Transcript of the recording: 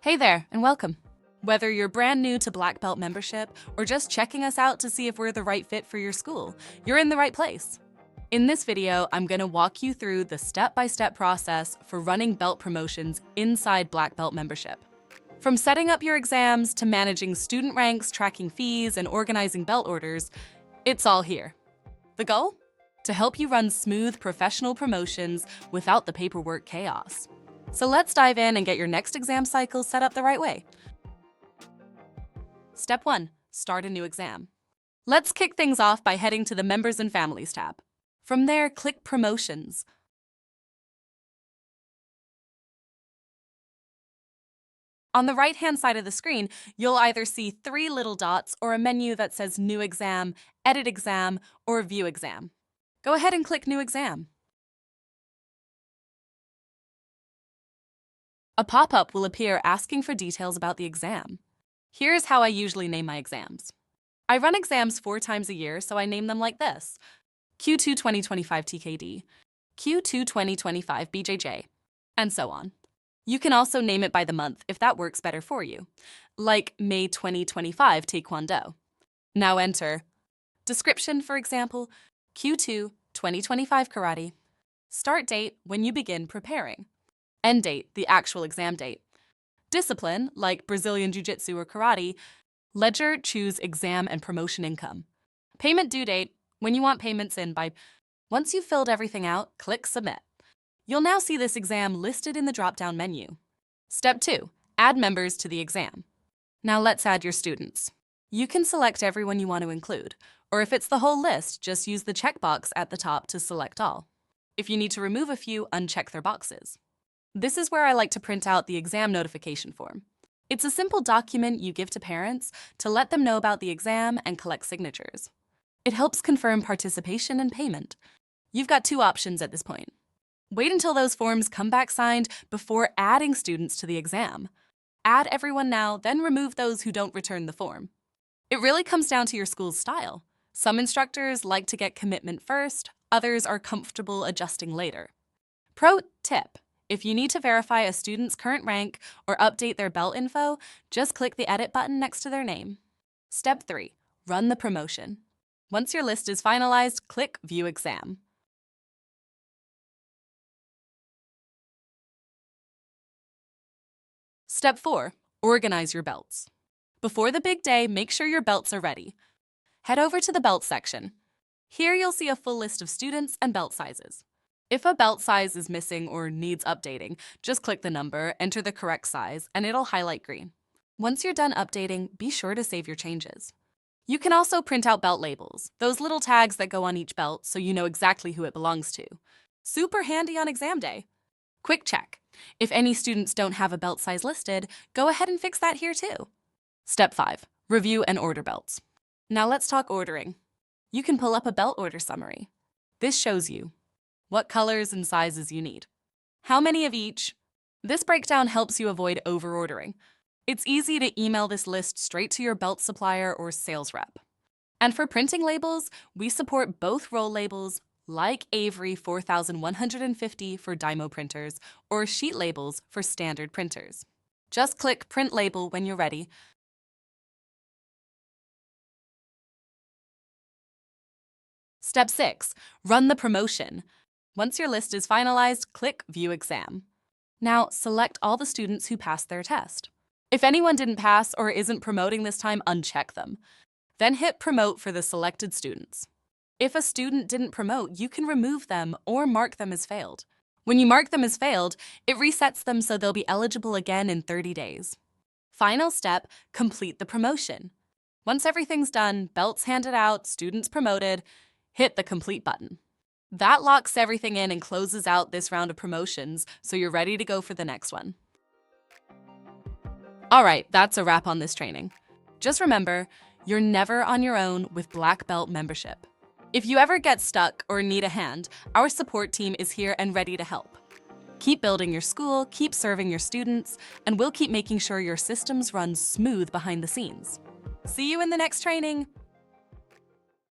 Hey there, and welcome. Whether you're brand new to Black Belt membership or just checking us out to see if we're the right fit for your school, you're in the right place. In this video, I'm going to walk you through the step-by-step process for running belt promotions inside Black Belt membership. From setting up your exams to managing student ranks, tracking fees, and organizing belt orders, it's all here. The goal? To help you run smooth professional promotions without the paperwork chaos. So let's dive in and get your next exam cycle set up the right way. Step 1. Start a new exam. Let's kick things off by heading to the Members and Families tab. From there, click Promotions. On the right-hand side of the screen, you'll either see 3 little dots or a menu that says New Exam, Edit Exam, or View Exam. Go ahead and click New Exam. A pop-up will appear asking for details about the exam. Here's how I usually name my exams. I run exams 4 times a year, so I name them like this: Q2 2025 TKD, Q2 2025 BJJ, and so on. You can also name it by the month if that works better for you, like May 2025 Taekwondo. Now enter. Description, for example, Q2 2025 Karate. Start date, when you begin preparing. End date, the actual exam date. Discipline, like Brazilian Jiu-Jitsu or Karate. Ledger, choose exam and promotion income. Payment due date, when you want payments in by. Once you've filled everything out, click Submit. You'll now see this exam listed in the drop-down menu. Step 2. Add members to the exam. Now let's add your students. You can select everyone you want to include, or if it's the whole list, just use the checkbox at the top to select all. If you need to remove a few, uncheck their boxes. This is where I like to print out the exam notification form. It's a simple document you give to parents to let them know about the exam and collect signatures. It helps confirm participation and payment. You've got 2 options at this point. Wait until those forms come back signed before adding students to the exam. Add everyone now, then remove those who don't return the form. It really comes down to your school's style. Some instructors like to get commitment first, others are comfortable adjusting later. Pro tip: if you need to verify a student's current rank or update their belt info, just click the Edit button next to their name. Step 3. Run the promotion. Once your list is finalized, click View Exam. Step 4. Organize your belts. Before the big day, make sure your belts are ready. Head over to the belt section. Here you'll see a full list of students and belt sizes. If a belt size is missing or needs updating, just click the number, enter the correct size, and it'll highlight green. Once you're done updating, be sure to save your changes. You can also print out belt labels, those little tags that go on each belt so you know exactly who it belongs to. Super handy on exam day. Quick check. If any students don't have a belt size listed, go ahead and fix that here too. Step 5. Review and order belts. Now let's talk ordering. You can pull up a belt order summary. This shows you what colors and sizes you need, how many of each. This breakdown helps you avoid over-ordering. It's easy to email this list straight to your belt supplier or sales rep. And for printing labels, we support both roll labels like Avery 4150 for Dymo printers or sheet labels for standard printers. Just click Print Label when you're ready. Step 6. Run the promotion. Once your list is finalized, click View Exam. Now, select all the students who passed their test. If anyone didn't pass or isn't promoting this time, uncheck them. Then hit Promote for the selected students. If a student didn't promote, you can remove them or mark them as failed. When you mark them as failed, it resets them so they'll be eligible again in 30 days. Final step, complete the promotion. Once everything's done, belts handed out, students promoted, hit the Complete button. That locks everything in and closes out this round of promotions, so you're ready to go for the next one. All right, that's a wrap on this training. Just remember, you're never on your own with Black Belt membership. If you ever get stuck or need a hand, our support team is here and ready to help. Keep building your school, keep serving your students, and we'll keep making sure your systems run smooth behind the scenes. See you in the next training.